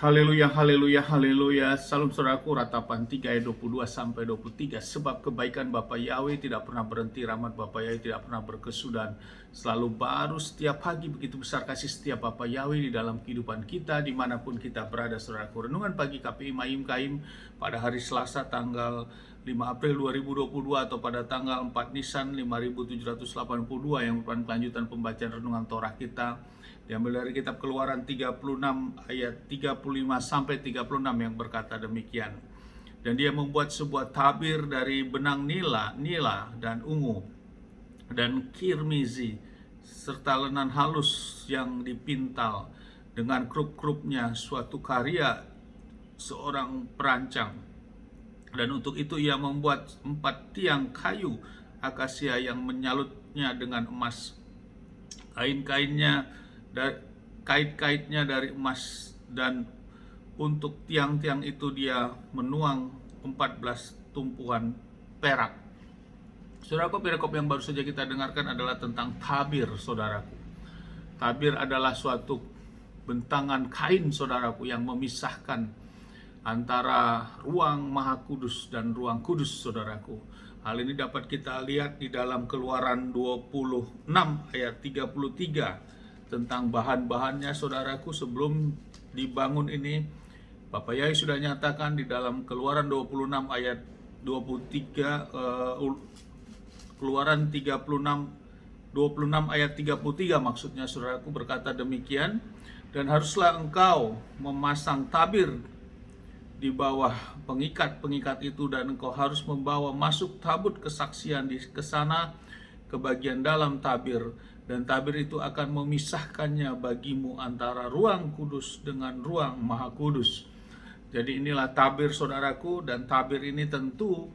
Haleluya, haleluya, haleluya. Salam saudaraku, ratapan 3 ayat 22 sampai 23. Sebab kebaikan Bapa Yahweh tidak pernah berhenti, rahmat Bapa Yahweh tidak pernah berkesudahan. Selalu baru setiap pagi, begitu besar kasih setiap Bapa Yahweh di dalam kehidupan kita, dimanapun kita berada saudaraku. Renungan pagi KPI Mayim Kaim pada hari Selasa tanggal 5 April 2022 atau pada tanggal 4 Nisan 5782 yang merupakan kelanjutan pembacaan renungan Torah kita. Diambil dari kitab Keluaran 36 ayat 35 sampai 36 yang berkata demikian. Dan dia membuat sebuah tabir dari benang nila dan ungu dan kirmizi serta lenan halus yang dipintal dengan krup-krupnya, suatu karya seorang perancang. Dan untuk itu ia membuat 4 tiang kayu akasia yang menyalutnya dengan emas. Kait-kaitnya dari emas, dan untuk tiang-tiang itu dia menuang 14 tumpuan perak. Saudaraku, perikop yang baru saja kita dengarkan adalah tentang tabir, saudaraku. Tabir adalah suatu bentangan kain, saudaraku, yang memisahkan antara ruang Maha Kudus dan ruang kudus, saudaraku. Hal ini dapat kita lihat di dalam Keluaran 26 ayat 33 tentang bahan-bahannya, saudaraku. Sebelum dibangun ini, Bapak Yahweh sudah nyatakan di dalam Keluaran 26 ayat 23, Keluaran 26 ayat 33 maksudnya, saudaraku, berkata demikian. Dan haruslah engkau memasang tabir di bawah pengikat-pengikat itu, dan engkau harus membawa masuk tabut kesaksian ke sana, ke bagian dalam tabir, dan tabir itu akan memisahkannya bagimu antara ruang kudus dengan ruang Maha Kudus. Jadi inilah tabir, saudaraku, dan tabir ini tentu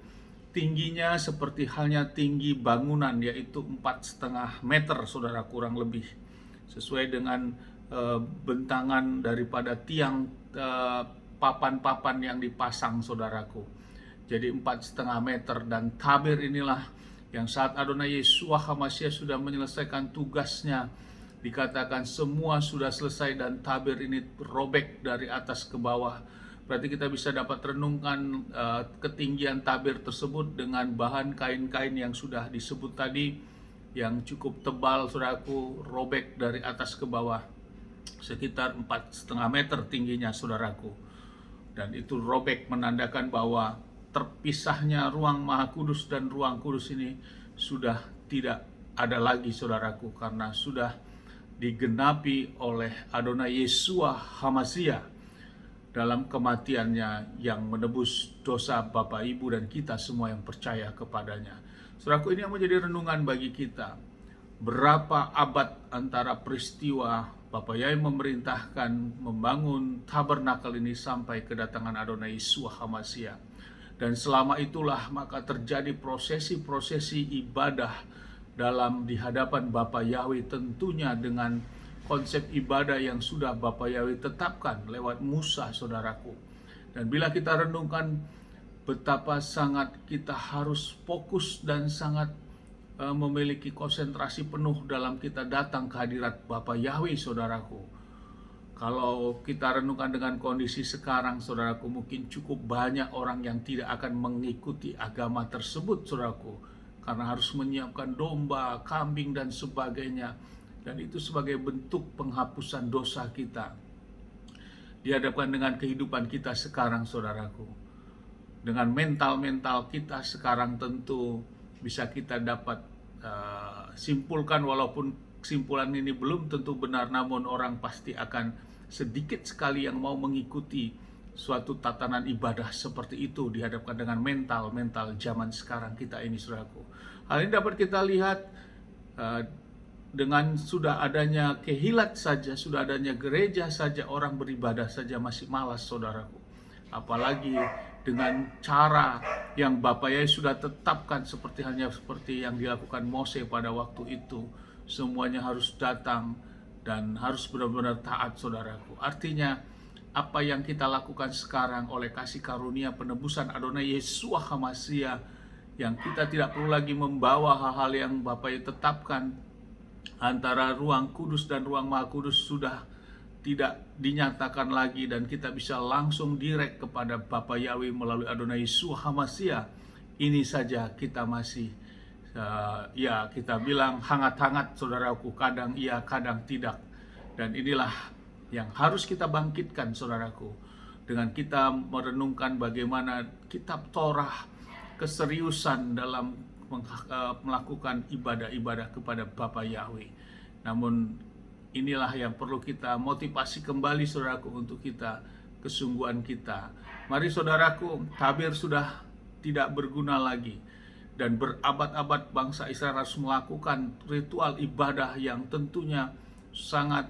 tingginya seperti halnya tinggi bangunan, yaitu 4,5 meter, saudara, kurang lebih, sesuai dengan bentangan daripada tiang papan-papan yang dipasang, saudaraku. Jadi 4,5 meter, dan tabir inilah yang saat Adonai Yeshua HaMashiach sudah menyelesaikan tugasnya, dikatakan semua sudah selesai dan tabir ini robek dari atas ke bawah. Berarti kita bisa dapat renungkan ketinggian tabir tersebut dengan bahan kain-kain yang sudah disebut tadi, yang cukup tebal, saudaraku, robek dari atas ke bawah, sekitar 4,5 meter tingginya, saudaraku. Dan itu robek menandakan bahwa terpisahnya ruang Maha Kudus dan ruang kudus ini sudah tidak ada lagi, saudaraku, karena sudah digenapi oleh Adonai Yeshua HaMashiach dalam kematiannya yang menebus dosa Bapak, Ibu, dan kita semua yang percaya kepadanya. Saudaraku, ini yang menjadi renungan bagi kita. Berapa abad antara peristiwa Bapak Yahweh memerintahkan membangun tabernakel ini sampai kedatangan Adonai Yeshua HaMashiach. Dan selama itulah maka terjadi prosesi-prosesi ibadah dalam di hadapan Bapa Yahweh, tentunya dengan konsep ibadah yang sudah Bapa Yahweh tetapkan lewat Musa, saudaraku. Dan bila kita renungkan betapa sangat kita harus fokus dan sangat memiliki konsentrasi penuh dalam kita datang ke hadirat Bapa Yahweh, saudaraku. Kalau kita renungkan dengan kondisi sekarang, saudaraku, mungkin cukup banyak orang yang tidak akan mengikuti agama tersebut, saudaraku, karena harus menyiapkan domba, kambing, dan sebagainya. Dan itu sebagai bentuk penghapusan dosa kita. Dihadapkan dengan kehidupan kita sekarang, saudaraku, dengan mental-mental kita sekarang, tentu bisa kita dapat simpulkan, walaupun kesimpulan ini belum tentu benar, namun orang pasti akan sedikit sekali yang mau mengikuti suatu tatanan ibadah seperti itu dihadapkan dengan mental zaman sekarang kita ini, saudaraku. Hal ini dapat kita lihat dengan sudah adanya kehilat saja, sudah adanya gereja saja, orang beribadah saja masih malas, saudaraku. Apalagi dengan cara yang Bapak Yahweh sudah tetapkan, seperti yang dilakukan Mose pada waktu itu. Semuanya harus datang dan harus benar-benar taat, saudaraku. Artinya apa yang kita lakukan sekarang oleh kasih karunia penebusan Adonai Yeshua HaMashiach, yang kita tidak perlu lagi membawa hal-hal yang Bapa tetapkan antara ruang kudus dan ruang Maha Kudus, sudah tidak dinyatakan lagi dan kita bisa langsung direct kepada Bapa Yahweh melalui Adonai Yeshua HaMashiach. Ini saja kita masih ya kita bilang hangat-hangat saudaraku, kadang iya kadang tidak. Dan inilah yang harus kita bangkitkan saudaraku, dengan kita merenungkan bagaimana kitab Torah, keseriusan dalam melakukan ibadah-ibadah kepada Bapa Yahweh. Namun inilah yang perlu kita motivasi kembali saudaraku, untuk kita, kesungguhan kita. Mari saudaraku, tabir sudah tidak berguna lagi, dan berabad-abad bangsa Israel harus melakukan ritual ibadah yang tentunya sangat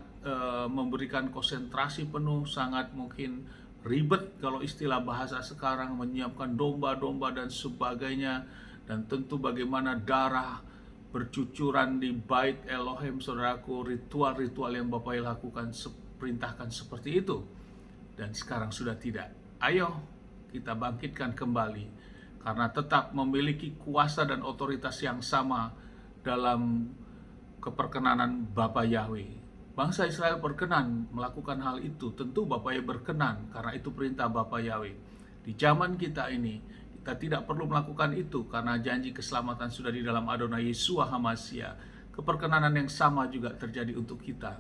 memberikan konsentrasi penuh, sangat mungkin ribet kalau istilah bahasa sekarang, menyiapkan domba-domba dan sebagainya, dan tentu bagaimana darah bercucuran di Bait Elohim saudaraku, ritual-ritual yang Bapak lakukan perintahkan seperti itu, dan sekarang sudah tidak. Ayo kita bangkitkan kembali, karena tetap memiliki kuasa dan otoritas yang sama dalam keperkenanan Bapa Yahweh. Bangsa Israel berkenan melakukan hal itu, tentu Bapa Yahweh berkenan, karena itu perintah Bapa Yahweh. Di zaman kita ini, kita tidak perlu melakukan itu, karena janji keselamatan sudah di dalam Adonai Yeshua HaMashiach. Keperkenanan yang sama juga terjadi untuk kita,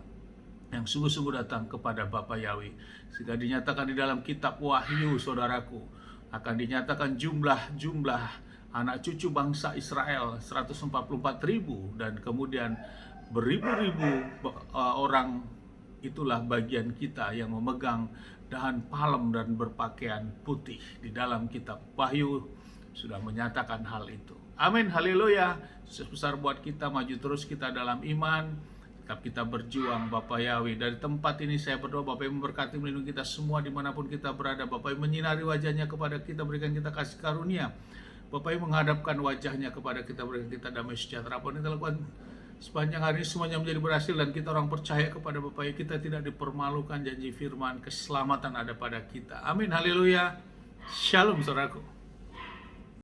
yang sungguh-sungguh datang kepada Bapa Yahweh. Sehingga dinyatakan di dalam kitab Wahyu saudaraku, akan dinyatakan jumlah anak cucu bangsa Israel 144.000, dan kemudian beribu-ribu orang. Itulah bagian kita yang memegang dahan palem dan berpakaian putih. Di dalam kitab Wahyu sudah menyatakan hal itu. Amin, haleluya. Sebesar buat kita maju terus kita dalam iman, tetap kita berjuang Bapa Yahweh. Dari tempat ini saya berdoa Bapa yang memberkati, melindungi kita semua dimanapun kita berada. Bapa yang menyinari wajahnya kepada kita, berikan kita kasih karunia. Bapa yang menghadapkan wajahnya kepada kita, berikan kita damai sejahtera. Apa yang kita lakukan sepanjang hari ini semuanya menjadi berhasil, dan kita orang percaya kepada Bapa Yahweh, kita tidak dipermalukan. Janji firman keselamatan ada pada kita. Amin, haleluya. Shalom saudaraku.